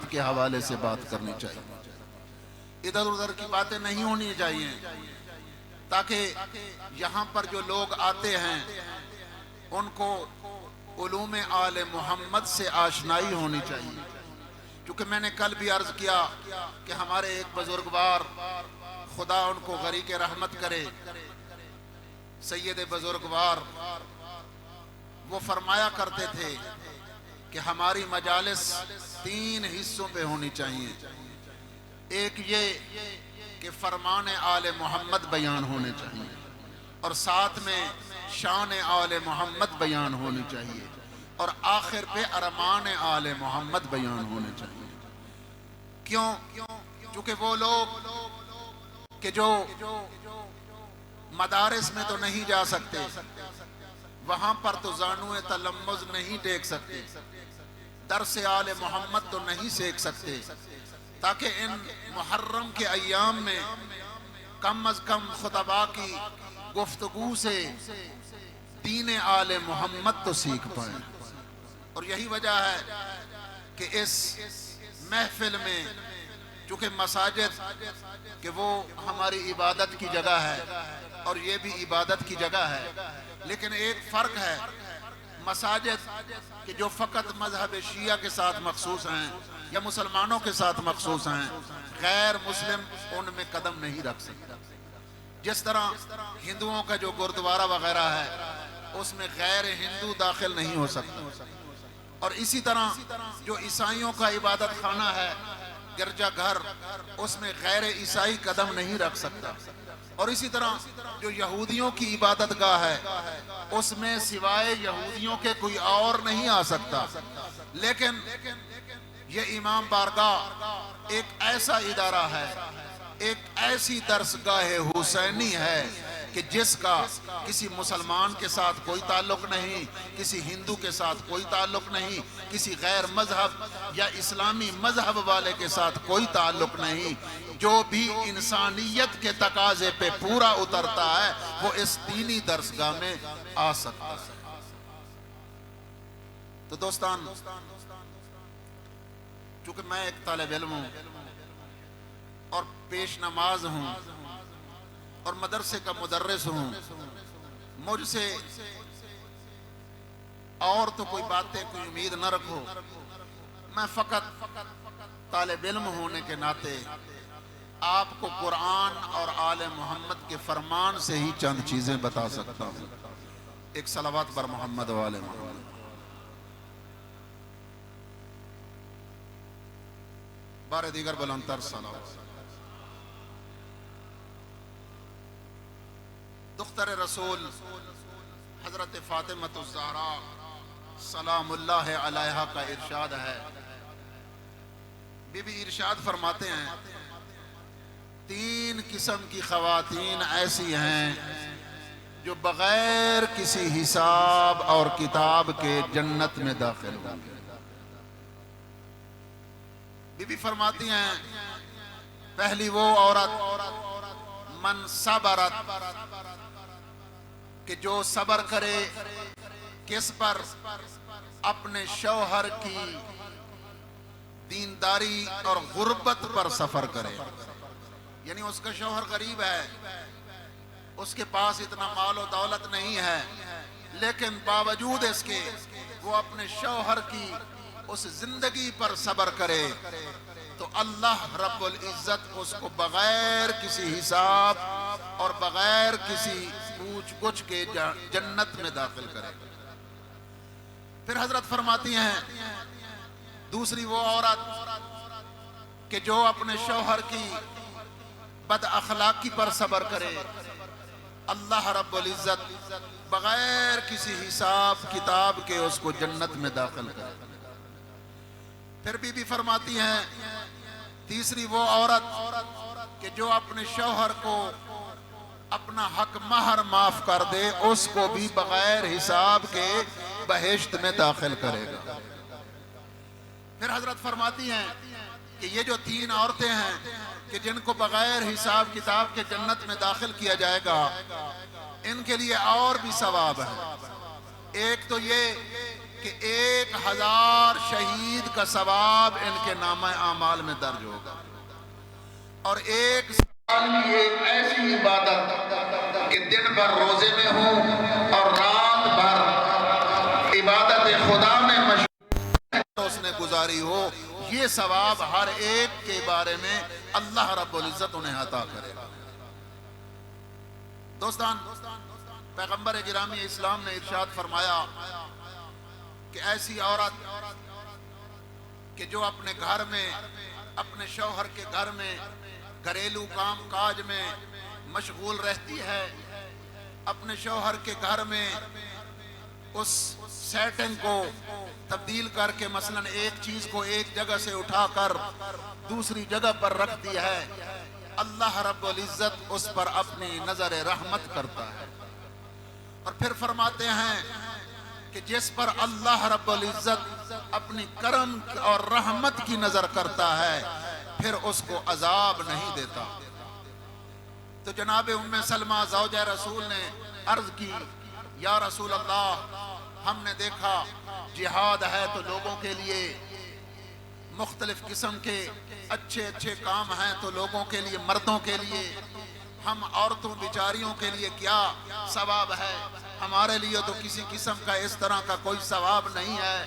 शराब के हवाले से बात करनी चाहिए, इधर उधर की बातें नहीं होनी चाहिए, ताकि यहाँ पर जो लोग आते हैं उनको उलूम आले मोहम्मद से आशनाई होनी चाहिए। क्योंकि मैंने कल भी अर्ज किया कि हमारे एक बुजुर्गवार, खुदा उनको गरीक रहमत करे, सैयद बुजुर्गवार, वो फरमाया करते थे कि हमारी मजालिस 3 हिस्सों पे होनी चाहिए। एक ये कि फरमान आले मोहम्मद बयान होने चाहिए, और साथ में शान आले मोहम्मद बयान होनी चाहिए, और आखिर पे अरमान आले मोहम्मद बयान होने चाहिए। क्यों? क्योंकि वो लोग कि जो मदारिस में तो नहीं जा सकते, वहां पर तो जानुए तलम्मुज़ नहीं टेक सकते, दरस आले मोहम्मद तो नहीं सीख सकते, ताकि इन मुहर्रम के अय्याम में कम अज कम खुतबा की गुफ्तगू से दीन आले मोहम्मद तो सीख पाए। और यही वजह है कि इस महफिल में, चूंकि मसाजिद कि वो हमारी इबादत की जगह है और ये भी इबादत की जगह है, लेकिन एक फ़र्क है, मसाजिद कि जो फ़कत मजहब शिया के साथ मखसूस हैं या मुसलमानों के साथ मखसूस हैं, गैर मुस्लिम उनमें कदम नहीं रख सकता। जिस तरह हिंदुओं का जो गुरुद्वारा वगैरह है उसमें गैर हिंदू दाखिल नहीं हो सकता, और इसी तरह जो ईसाइयों का इबादत खाना है गिरजा घर, उसमें गैर ईसाई कदम नहीं रख सकता, और इसी तरह जो यहूदियों की इबादत गाह है उसमें सिवाय यहूदियों के कोई और नहीं आ सकता। लेकिन ये इमाम बारगाह एक ऐसा इदारा है, एक ऐसी दरसगाह हुसैनी है कि जिसका किसी मुसलमान के साथ कोई ताल्लुक नहीं, किसी हिंदू के साथ कोई ताल्लुक नहीं, किसी गैर मजहब या इस्लामी मजहब वाले के साथ कोई ताल्लुक नहीं। जो भी इंसानियत के तकाजे पे पूरा उतरता है वो इस दीनी दरसगाह में आ सकता है। तो दोस्तान, चूंकि मैं एक तालिब इल्म हूं और पेश नमाज हूं और मदरसे का मुदर्रिस हूं, मुझसे और तो कोई बातें, कोई उम्मीद न रखो। मैं फकत तालिब इल्म होने के नाते आपको कुरान और आले मोहम्मद के फरमान से ही चंद चीजें बता सकता हूं। एक सलावत पर मोहम्मद वाले मोहम्मद। बारे दीगर बुलंदतर सलावत। दुख्तर रसूल हजरत फातिमतुज़ ज़हरा सलामुल्लाह अलैहा का इरशाद है, बीबी इरशाद फरमाते हैं, 3 किस्म की ख़वातीन ऐसी हैं जो बगैर किसी हिसाब और किताब के जन्नत में दाखिल होंगे। बीबी फरमाती हैं, पहली वो औरत मन सबरत, कि जो सबर करे किस पर? अपने शौहर की दीनदारी और गुर्बत पर सफर करे। यानी उसका शौहर गरीब है, उसके पास इतना माल और दौलत नहीं है, लेकिन बावजूद इसके वो अपने शौहर की उस जिंदगी पर सबर करे, तो अल्लाह रब्बुल इज्जत उसको बगैर किसी हिसाब और बगैर किसी पूछ गुछ के जन्नत में दाखिल करेगा। फिर हजरत फरमाती हैं, दूसरी वो औरत कि जो अपने शौहर की बद अखलाकी पर सबर करे, अल्लाह रब्बुल इज्जत बगैर किसी हिसाब किताब के उसको जन्नत में दाखिल करे। फिर बीबी फरमाती हैं, तीसरी वो औरत कि जो अपने शौहर को अपना हक महर माफ कर दे, उसको भी बगैर हिसाब के बहिश्त में दाखिल करेगा। फिर हजरत फरमाती हैं कि ये जो 3 औरतें हैं कि जिनको बगैर हिसाब किताब के जन्नत में दाखिल किया जाएगा, इनके लिए और भी सवाब है। एक तो ये कि 1000 शहीद का सवाब इनके नामा आमाल में दर्ज होगा। और एक साल की एक ऐसी इबादत कि दिन भर रोजे में हो और रात भर इबादत खुदा में मशगूल उसने गुजारी हो, ये सवाब हर एक के बारे में अल्लाह रब्बुल इज्जत उन्हें अता करेगा। दोस्तान, पैगंबर गिरामी इस्लाम ने इरशाद फरमाया कि ऐसी औरत कि जो अपने घर में, अपने शौहर के घर में घरेलू काम काज में मशगूल रहती है, अपने शौहर के घर में उस सेटिंग को तब्दील करके मसलन एक चीज को एक जगह से उठाकर दूसरी जगह पर रखती है, अल्लाह रब्बुल इज्जत उस पर अपनी नजर रहमत करता है। और फिर फरमाते हैं कि जिस पर अल्लाह रब्बुल इज्जत अपनी करम और रहमत की नजर करता है फिर उसको अजाब नहीं देता। तो जनाब उम्मे सलमा ज़ौजा रसूल ने अर्ज की, या रसूल अल्लाह, हमने देखा जिहाद है तो लोगों के लिए मुख्तलिफ किस्म के अच्छे अच्छे काम हैं, तो लोगों के लिए, मर्दों के लिए, हम औरतों बिचारियों के लिए क्या सवाब है? हमारे लिए तो किसी किस्म का इस तरह का कोई सवाब नहीं है।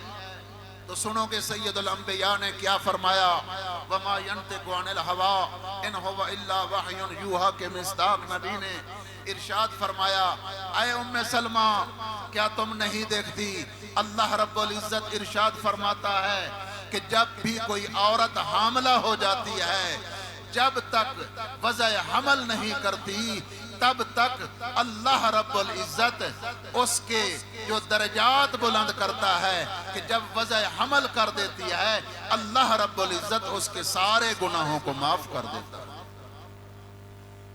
तो सुनोगे सैयदुल अंबिया ने क्या फरमाया, वमा यंतिकु अनिल हवा इन हुवा इल्ला वहयुन यूहा के मिस्दाक नबी ने इरशाद फरमाया, ऐ उम्मे सलमा, क्या तुम नहीं देखती अल्लाह रब्बुल इज्जत इरशाद फरमाता है कि जब भी कोई औरत हामला हो जाती है, जब तक वज़अ हमल नहीं करती तब तक अल्लाह रब्बुल इज्जत उसके जो दर्जात बुलंद करता है कि जब वज़अ हमल कर देती है अल्लाह रब्बुल इज्जत उसके सारे गुनाहों को माफ कर देता है।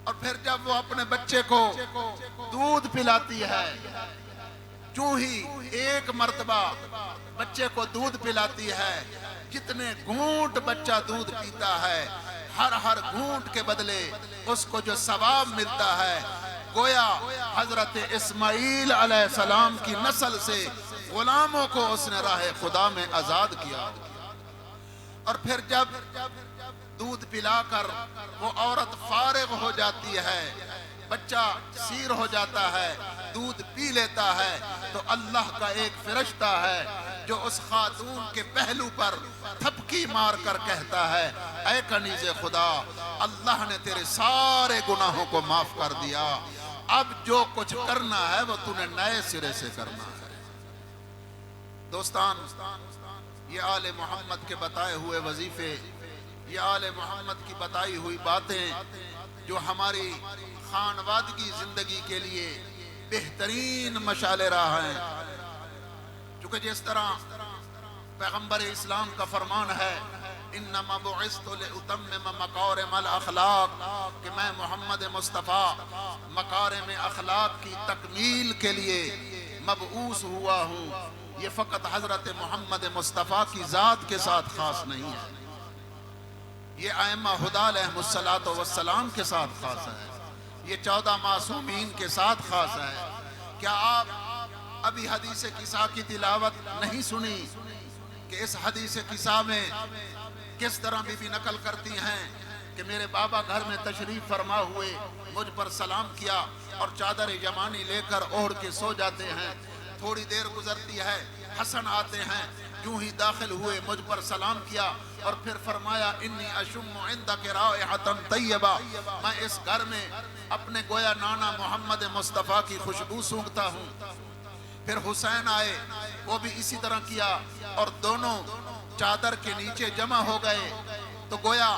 और फिर जब वो अपने बच्चे को दूध पिलाती है, जो ही एक मर्तबा बच्चे को दूध पिलाती है, जितने घूंट बच्चा दूध पीता है, हर घूंट के बदले उसको जो सवाब मिलता है, गोया हजरत इस्माइल अलैहिस्सलाम की नस्ल से गुलामों को उसने राह खुदा में आजाद किया। और फिर जब दूध पिलाकर वो औरत फारिग हो जाती है, बच्चा सीर हो जाता है, दूध पी लेता है, तो अल्लाह का एक फरिश्ता है जो उस खातून के पहलू पर थपकी मार कर कहता है, ऐ कनीज़े खुदा, अल्लाह ने तेरे सारे गुनाहों को माफ कर दिया, अब जो कुछ करना है वो तूने नए सिरे से करना है। दोस्तान, ये आले मोहम्मद के बताए हुए वजीफे, ये आले मोहम्मद की बताई हुई बातें जो हमारी खानवादगी जिंदगी के लिए बेहतरीन मशाले राह हैं। क्योंकि जिस तरह पैगंबर इस्लाम का फरमान है, इन्नमा बुइस्तु लिउतम्मिम मकारिमल अखलाक, कि मैं मोहम्मद मुस्तफ़ा मकारिम अखलाक की तकमील के लिए मबऊस हुआ हूँ। ये फ़कत हज़रत मोहम्मद मुस्तफ़ा की ज़ात के साथ ख़ास नहीं है, ये आइम्मा हुदा अलैहिमुस्सलातु वस्सलाम के साथ ख़ास है, ये 14 मासूमीन के साथ ख़ास है। क्या आप अभी हदीस किसा की तिलावत नहीं सुनी कि इस हदीस किसा में किस तरह बीबी नकल करती हैं कि मेरे बाबा घर में तशरीफ फरमा हुए, मुझ पर सलाम किया और चादर जमानी लेकर ओढ़ के सो जाते हैं। थोड़ी देर गुजरती है, हसन आते हैं, यूं ही दाखिल हुए, मुझ पर सलाम किया और फिर फरमाया, इन्नी अशुम्मु इंदक राइहतन तय्यबा, मैं इस घर में अपने गोया नाना मोहम्मद मुस्तफ़ा की खुशबू सूंघता हूँ। फिर हुसैन आए, वो भी इसी तरह किया और दोनों चादर के नीचे जमा हो गए। तो गोया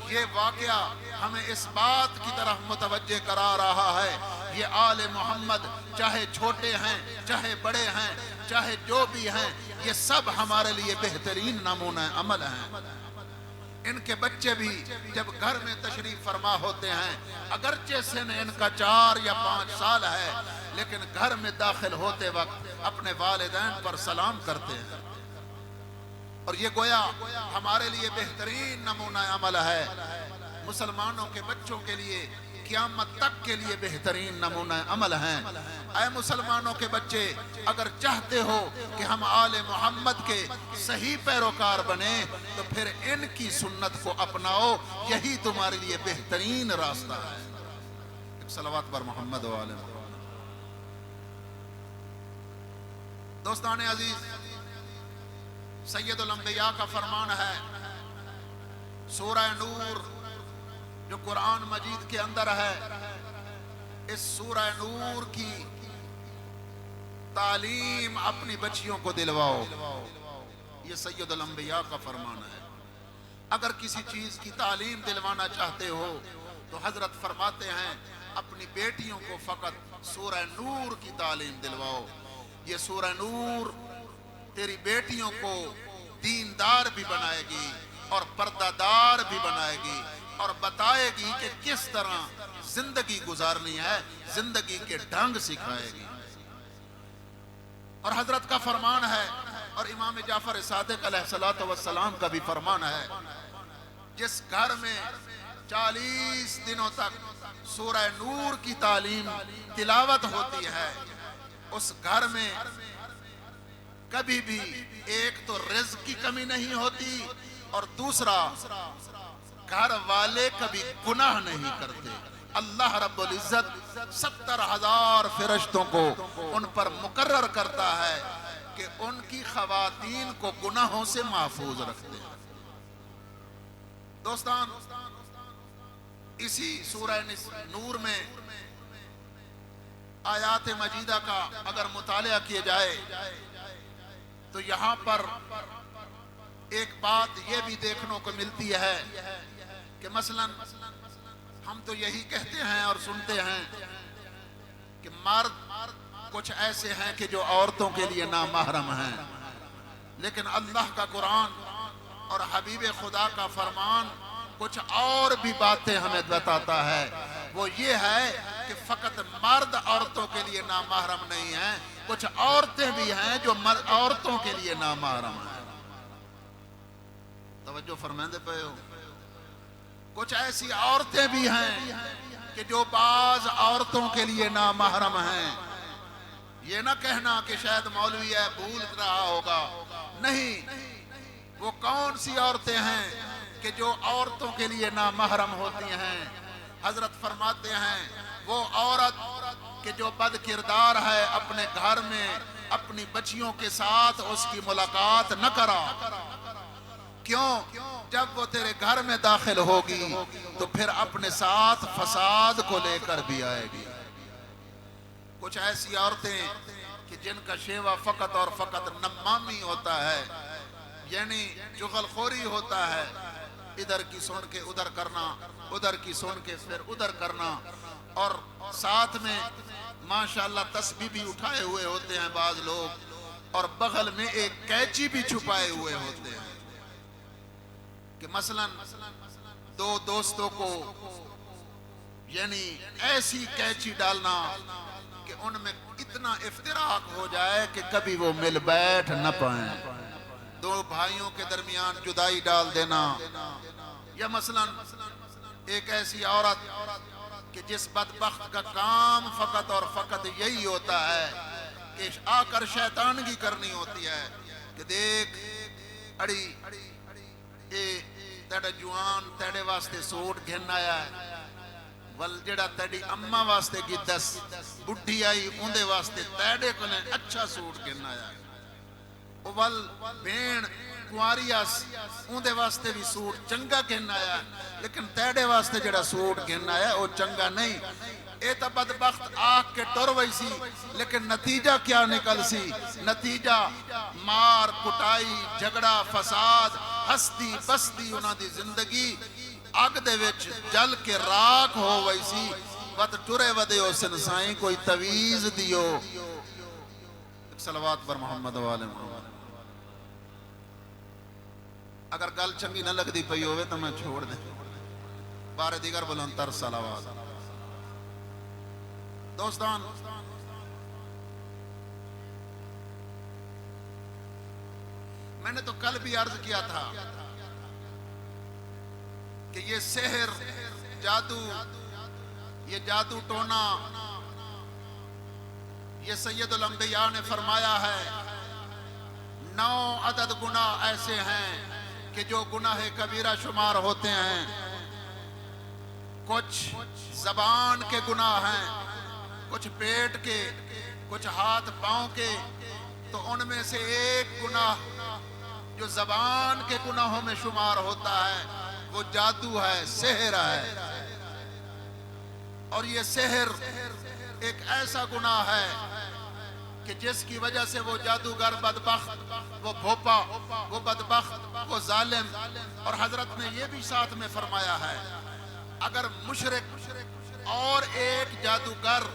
ये वाकया हमें इस बात की तरफ मुतवज्जे करा रहा है, ये आले मोहम्मद चाहे छोटे हैं, चाहे बड़े हैं, चाहे जो भी हैं, ये सब हमारे लिए बेहतरीन नमूना अमल हैं। इनके बच्चे भी जब घर में तशरीफ फरमा होते हैं, अगरचे सिन इनका 4 या 5 साल है, लेकिन घर में दाखिल होते वक्त अपने वालिदैन पर सलाम करते हैं। और ये गोया हमारे लिए बेहतरीन नमूना अमल है, मुसलमानों के बच्चों के लिए क़यामत तक के लिए बेहतरीन नमूना अमल हैं। ऐ मुसलमानों के बच्चे, अगर चाहते हो कि हम आले मोहम्मद के सही पैरोकार बने तो फिर इनकी सुन्नत को अपनाओ, यही तुम्हारे लिए बेहतरीन रास्ता है। एक सलावत पर मोहम्मद व आले मोहम्मद। दोस्तान अजीज, सैयदुल अंबिया का फरमान है, सूरह नूर जो कुरान मजीद के अंदर है, इस सूरह नूर की तालीम अपनी बच्चियों को दिलवाओ। ये सैयदुल अंबिया का फरमान है। अगर किसी चीज की तालीम दिलवाना चाहते हो तो हजरत फरमाते हैं अपनी बेटियों को फकत सूरह नूर की तालीम दिलवाओ। ये सूरह नूर तेरी बेटियों को दीनदार भी बनाएगी और पर्दादार भी बनाएगी और बताएगी कि किस तरह जिंदगी गुजारनी है, जिंदगी के ढंग सिखाएगी। और हजरत का फरमान है और इमाम जाफर सादिक अलैहिस्सलातु वस्सलाम का भी फरमान है, जिस घर में 40 दिनों तक सूरह नूर की तालीम तिलावत होती है, उस घर में कभी भी एक तो रिज़्क़ की कमी नहीं होती और दूसरा घर वाले कभी गुनाह नहीं करते। अल्लाह रब्बुल इज्जत 70,000 फरिश्तों को उन पर मुकर्रर करता है कि उनकी खवातीन को गुनाहों से महफूज रखते हैं। दोस्तान, इसी सूरह नूर में आयात मजीदा का अगर मुतालिया किया जाए तो यहाँ पर एक बात यह भी देखने को मिलती है कि मसलन हम तो यही कहते हैं और सुनते हैं कि मर्द कुछ ऐसे हैं कि जो औरतों के लिए नामहरम हैं, लेकिन अल्लाह का कुरान और हबीब खुदा का फरमान कुछ और भी बातें हमें बताता है। वो ये है कि फकत मर्द औरतों के लिए नामहरम नहीं है, कुछ औरतें भी हैं जो औरतों के लिए नामहरम हैं। तवज्जो फरमाते पे हो। कुछ ऐसी औरतें भी हैं कि जो बाज औरतों के लिए नामहरम हैं। ये ना कहना कि शायद मौलवी है भूल रहा होगा, नहीं, वो कौन सी औरतें हैं कि जो औरतों के लिए नामहरम होती हैं। हजरत फरमाते हैं वो औरत कि जो बद किरदार है, अपने घर में अपनी बच्चियों के साथ उसकी मुलाकात न करा। क्यों? जब वो तेरे घर में दाखिल होगी तो फिर अपने साथ फसाद को लेकर भी आएगी। कुछ ऐसी औरतें कि जिनका शेवा फकत और फकत नमामी होता है, यानी जुगलखोरी होता है, इधर की सुन के उधर करना, उधर की सुन के फिर उधर करना, और साथ में माशाल्लाह तस्बीह भी उठाए हुए होते हैं बाज लोग, और बगल में एक कैंची भी छुपाए हुए होते हैं कि मसलन दो दोस्तों को यानी ऐसी कैंची डालना कि उनमें इतना इफ्तिराक हो जाए कि कभी वो मिल बैठ न पाए। दो भाइयों के दरमियान जुदाई डाल देना, या मसलन एक ऐसी औरत कि जिस बदबख्त का काम फकत और फकत यही होता है कि आकर शैतानगी करनी होती है कि देख अड़ी ये तेरे जुआन तेरे वास्ते सूट घिन आया है, वल जेड़ा तेरी अम्मा वास्ते की दस बुढ़ी आई उनके वास्ते तेरे को अच्छा सूट घिन आया है। वल भेण कुआरियास उनके वास्ते भी सूट चंगा घिन आया, लेकिन तेरे वास्ते जेड़ा सूट घिन आया वो चंगा नहीं। ये तो बदबख्त आख के टुर वही सी, लेकिन नतीजा क्या निकल सी? नतीजा मार कुटाई, झगड़ा, फसाद, हस्ती बस्ती, उन्होंने जिंदगी अग दे विच जल के राख हो वही सी। वत टुरे वदे हो सिनसाई कोई तवीज दियो। सलवात पर मोहम्मद वाले मोहम्मद। अगर गल चंगी न लगती पई होवे तो मैं छोड़ दे, बारे दिगर बुलंदतर सलावात। दोस्तान, मैंने तो कल भी अर्ज किया था कि ये सेहर, जादू, ये जादू टोना ये सैयदुल अंबिया ने फरमाया है 9 अदद गुनाह ऐसे हैं कि जो गुनाह कबीरा शुमार होते हैं। कुछ जबान के गुनाह हैं, कुछ पेट के, कुछ हाथ पांव के। तो उनमें से एक गुनाह जो जबान के गुनाहों में शुमार होता है वो जादू है, सेहर है। और ये सेहर एक ऐसा गुनाह है कि जिसकी वजह से वो जादूगर बदबख्त, वो भोपा, वो बदबख्त, वो जालिम। और हजरत ने ये भी साथ में फरमाया है अगर मुशरिक और एक जादूगर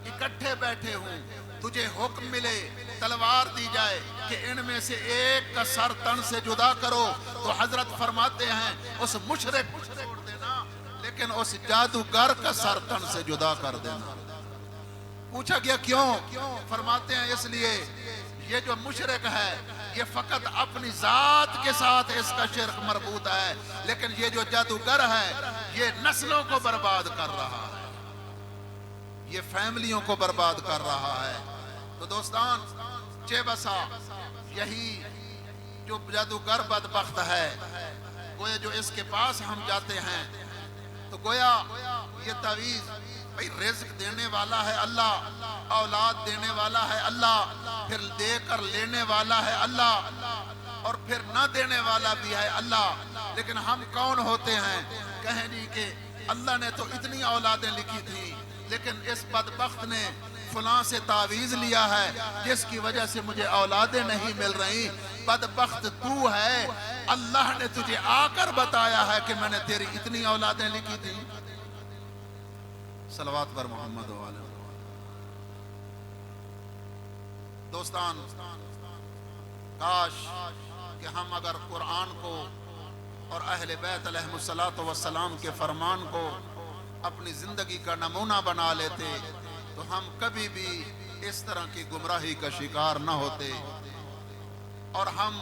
इकट्ठे बैठे हों, तुझे हुक्म मिले, तलवार दी जाए कि इनमें से एक का सर तन से जुदा करो, तो हजरत फरमाते हैं उस मुशरिक को छोड़ देना, लेकिन उस जादूगर का सर तन से जुदा कर देना। पूछा गया क्यों? फरमाते हैं इसलिए ये जो मुशरिक है ये फकत अपनी जात के साथ इसका शिर्क मरबूत है, लेकिन ये जो जादूगर है ये नस्लों को बर्बाद कर रहा है, ये फैमिलियों को बर्बाद कर रहा है। तो दोस्तान, चेबसा यही जो जादूगर बदबख्त है, गोया जो इसके पास हम जाते हैं तो गोया ये तावीज, भाई रिज़्क देने वाला है अल्लाह, औलाद देने वाला है अल्लाह, फिर देकर लेने वाला है अल्लाह, और फिर न देने वाला भी है अल्लाह। लेकिन हम कौन होते हैं कहें जी कि अल्लाह ने तो इतनी औलादें लिखी थी, लेकिन इस बदबख्त ने फलां से तावीज लिया है जिसकी वजह से मुझे औलादें नहीं मिल रही। बदबख्त तू है, अल्लाह ने तुझे आकर बताया है कि मैंने तेरी इतनी औलादें लिखी थी। सलवात पर मोहम्मद वाले। दोस्तान, काश कि हम अगर कुरान को और अहले बैत अलैहिमुस्सलातु वस्सलाम के फरमान को अपनी जिंदगी का नमूना बना लेते तो हम कभी भी इस तरह की गुमराही का शिकार न होते, और हम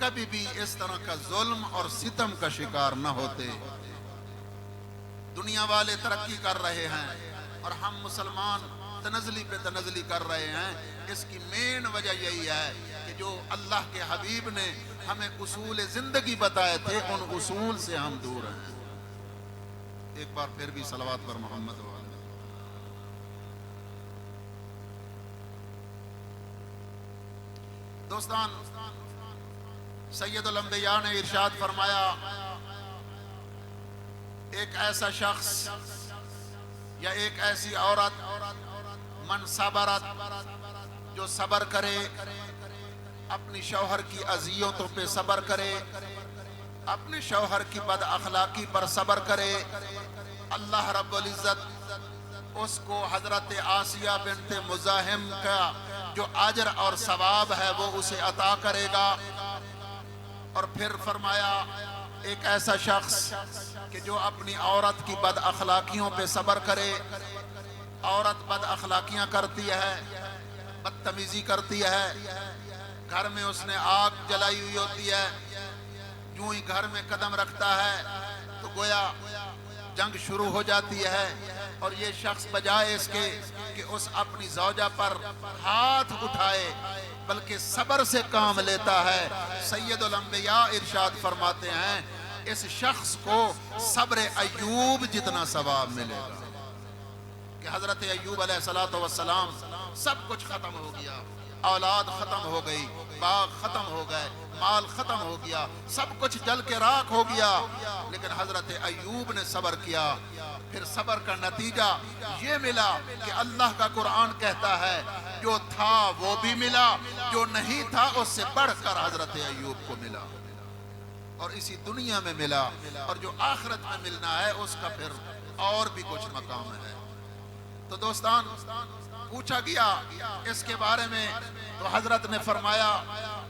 कभी भी इस तरह का जुल्म और सितम का शिकार न होते। दुनिया वाले तरक्की कर रहे हैं और हम मुसलमान तनज़ली पे तनज़ली कर रहे हैं। इसकी मेन वजह यही है कि जो अल्लाह के हबीब ने हमें उसूल जिंदगी बताए थे, उन उसूल से हम दूर हैं। एक बार फिर भी सलवात पर मोहम्मद वाले। दोस्तान, सैयदुल अंबिया ने इरशाद फरमाया एक ऐसा शख्स या एक ऐसी औरत मन सबरत, जो सबर करे, अपनी शौहर की अज़ियतों पे सबर करे, अपने शौहर की बद अखलाकी पर सबर करे, अल्लाह रब्बुल इज़्ज़त उसको हजरत आसिया बिन्ते मुज़ाहिम का जो अजर और सवाब है वो उसे अता करेगा। और फिर फरमाया एक ऐसा शख्स कि जो अपनी औरत की बद अखलाकियों पे सबर करे। औरत बद अखलाकियाँ करती है, बदतमीजी करती है, घर में उसने आग जलाई हुई होती है, यूं ही घर में कदम रखता है तो गोया जंग शुरू हो जाती है। और ये शख्स बजाय इसके कि उस अपनी ज़ौजा पर हाथ उठाए बल्कि सबर से काम लेता है। सैयदुल अंबिया इरशाद फरमाते हैं इस शख्स को सब्र अय्यूब जितना सवाब मिलेगा। कि हजरत अय्यूब अलैहिस्सलातु वस्सलाम सब कुछ खत्म हो गया, औलाद खत्म हो गई, बाग खत्म हो गए, माल खत्म हो गया, सब कुछ जल के राख हो गया, लेकिन हजरत अय्यूब ने सबर किया। फिर सबर का नतीजा ये मिला कि अल्लाह का कुरान कहता है जो था वो भी मिला, जो नहीं था उससे बढ़कर हजरत अय्यूब को मिला, और इसी दुनिया में मिला, और जो आखिरत में मिलना है उसका फिर और भी कुछ मकाम है। तो दोस्तान, पूछा गया इसके बारे में तो हजरत ने फरमाया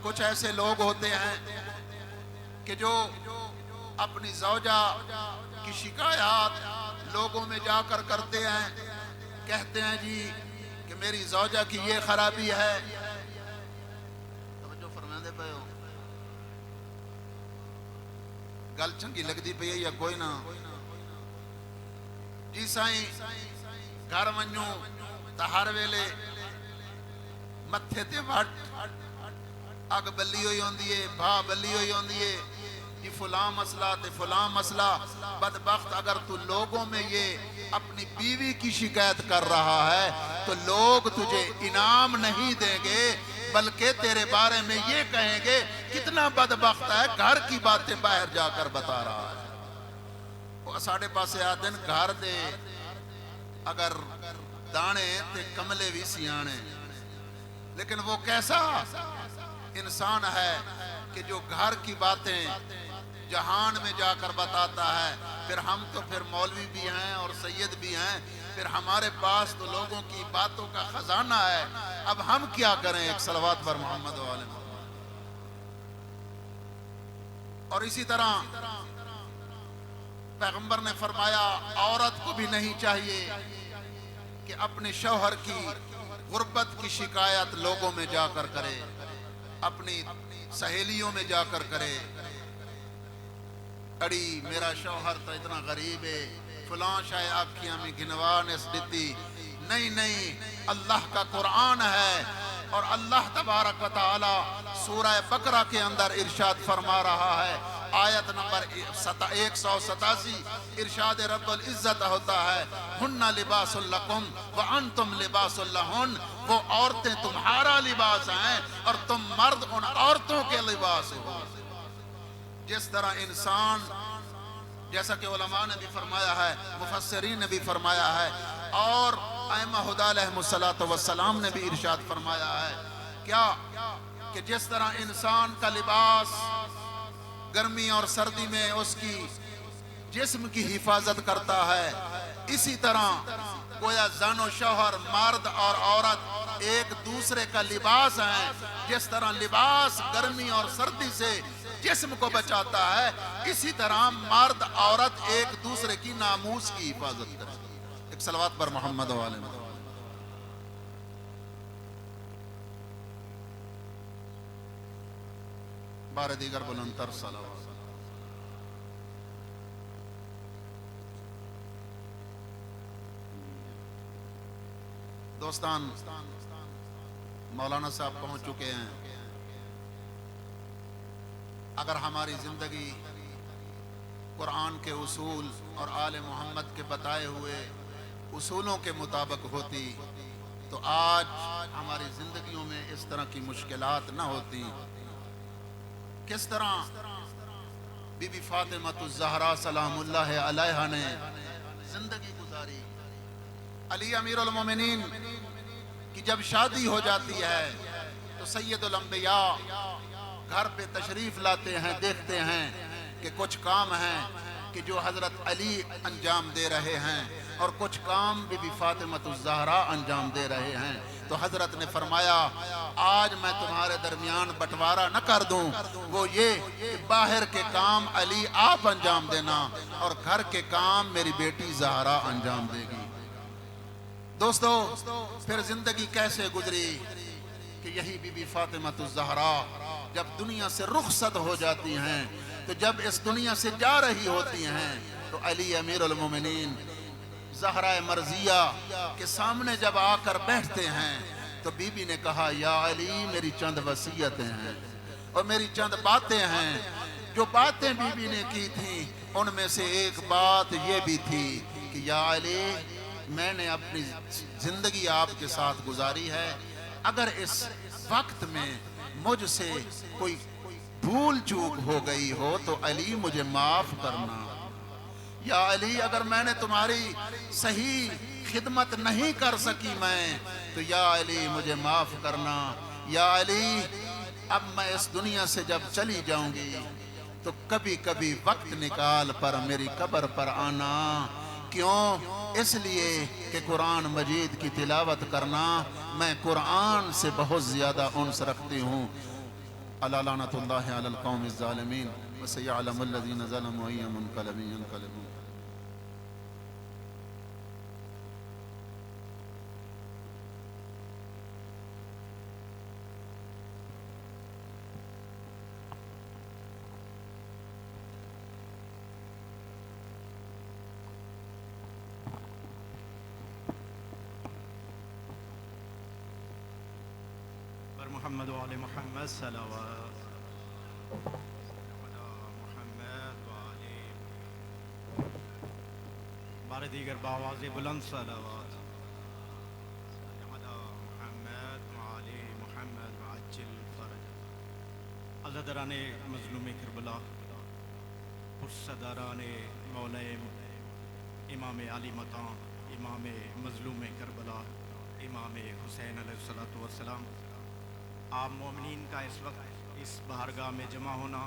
कुछ ऐसे लोग होते हैं कि जो अपनी ज़ौजा की शिकायत लोगों में जाकर करते हैं, कहते हैं जी कि मेरी ज़ौजा की ये खराबी है। तो फरमाते पे हो गल चंगी लगती पई है या कोई ना जी साईं, घर वञो तो हर वेले मत्थे ते वट अग बल्ली हुई होंदी है, भा बल्ली हुई होंदी है कि फलां मसला ते फलां मसला। बदबख्त अगर तू लोगों में ये अपनी बीवी की शिकायत कर रहा है तो लोग तुझे इनाम नहीं देंगे, बल्कि तेरे बारे में ये कहेंगे कितना बदबख्त है, घर की बातें बाहर जाकर बता रहा है। वो साढ़े पासे आते हैं घर दे अगर दाने ते कमले भी सियाने, लेकिन वो कैसा इंसान है कि जो घर की बातें जहान में जाकर बताता है। फिर हम तो फिर मौलवी भी हैं और सैयद भी हैं, फिर हमारे पास तो लोगों की बातों का खजाना है। अब हम क्या करें? एक सलवात पर मोहम्मद वाले मोहम्मद। और इसी तरह पैगंबर ने फरमाया औरत को भी नहीं चाहिए कि अपने शौहर की गुर्बत की शिकायत लोगों में जाकर करे, अपनी सहेलियों में जाकर करे। अड़ी मेरा शौहर तो इतना गरीब है, फलां शायद आखियां में गिनवा ने दी। नहीं नहीं, अल्लाह का कुरान है और अल्लाह तबारक व तआला सूरह बकरा के अंदर इरशाद फरमा रहा है, आयत नंबर 187, इरशाद रब्बुल इज्जत होता है, हुन्ना लिबासुल लकुम व अंतुम लिबासुल लहुन। वो औरतें तुम्हारा लिबास हैं और तुम मर्द उन औरतों के लिबास हो। जिस तरह इंसान, जैसा कि उलमा ने भी फरमाया है, मुफस्सिरीन ने भी फरमाया है और अइम्मा हुदा अलैहिमुस्सलातु वस्सलाम ने भी इरशाद फरमाया है क्या कि जिस तरह इंसान का लिबास गर्मी और सर्दी में उसकी जिस्म की हिफाजत करता है, इसी तरह गोया जन और शौहर, मर्द और औरत एक दूसरे का लिबास है। जिस तरह लिबास गर्मी और सर्दी से जिस्म को बचाता है, इसी तरह मर्द औरत एक दूसरे की नामूस की हिफाजत करते हैं। एक सलवात पर मोहम्मद वाले में। बार दीगर बुलंदतर सलावत। दोस्तान, मौलाना साहब पहुंच चुके हैं। अगर हमारी जिंदगी कुरान के उसूल और आले मोहम्मद के बताए हुए उसूलों के मुताबिक होती तो आज हमारी जिंदगियों में इस तरह की मुश्किलात न होती। किस तरह बीबी फातिमातुज़ ज़हरा सलामुल्लाह अलैहा ने जिंदगी गुजारी। अली अमीरुल मोमिनीन की जब शादी हो जाती है तो सैयदुल अंबिया घर पे तशरीफ लाते हैं, देखते हैं कि कुछ काम हैं कि जो हजरत अली अंजाम दे रहे हैं और कुछ काम बीबी फातिमातुज़ ज़हरा अंजाम दे रहे हैं। तो हजरत ने फरमाया आज मैं तुम्हारे दरमियान बंटवारा न कर दूं, वो ये कि बाहर के काम अली आप अंजाम देना और घर के काम मेरी बेटी ज़हरा अंजाम देगी। दोस्तों, फिर जिंदगी कैसे गुजरी कि यही बीबी फातिमातुज़ ज़हरा जब दुनिया से रुखसत हो जाती हैं, तो जब इस दुनिया से जा रही होती हैं तो अली अमीरुल मोमिनीन ज़हरा मर्जिया के सामने जब आकर बैठते हैं तो बीबी ने कहा, या अली मेरी चंद वसीयतें हैं और मेरी चंद बातें हैं। जो बातें बीबी ने की थी उनमें से एक बात ये भी थी कि या अली मैंने अपनी जिंदगी आपके साथ गुजारी है, अगर इस वक्त में मुझसे कोई भूल चूक हो गई हो तो अली मुझे माफ करना। या अली अगर मैंने तुम्हारी सही खिदमत नहीं कर सकी मैं तो या अली मुझे माफ करना। या अली अब मैं इस दुनिया से जब चली जाऊंगी तो कभी कभी वक्त निकाल पर मेरी कब्र पर आना। क्यों? इसलिए कि कुरान मजीद की तिलावत करना मैं कुरान से बहुत ज़्यादा उन्स रखती हूँ। अला लानतुल्लाहि अलल कौमिज़ ज़ालिमीन व सयअलमुल लज़ीना ज़लमू अय्य मुनक़लिबिन यन्क़लिबून। मुहम्मद व आले मुहम्मद सलावत मुहम्मद व आले बार दीगर बावाज़ बुलंद सलावत मुहम्मद व आले मुहम्मद व अज्जिल फरज अज़दराने मज़लूम करबला पुरसदाराने मौला इमाम अली मकाम इमाम मज़लूम करबला इमाम हुसैन अलैहिस्सलातु वस्सलाम, आप मोमिनीन का इस वक्त इस बारगाह में जमा होना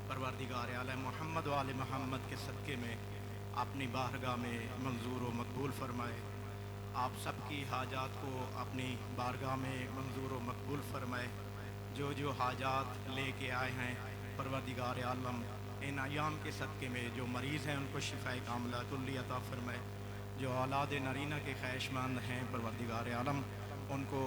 परवरदिगार आलम मोहम्मद वाले मोहम्मद के सदक़े में अपनी बारगाह में मंजूर व मकबूल फरमाए। आप सबकी हाजात को अपनी बारगाह में मंजूर व मकबूल फरमाए। जो जो हाजात लेके आए हैं परवरदिगार आलम इन अयाम के सदक़े में जो मरीज़ हैं उनको शिफ़ाए कामिला कुल्ली अता फरमाए। जो औलाद नरीना के ख्वाहिशमंद हैं परवरदिगार आलम उनको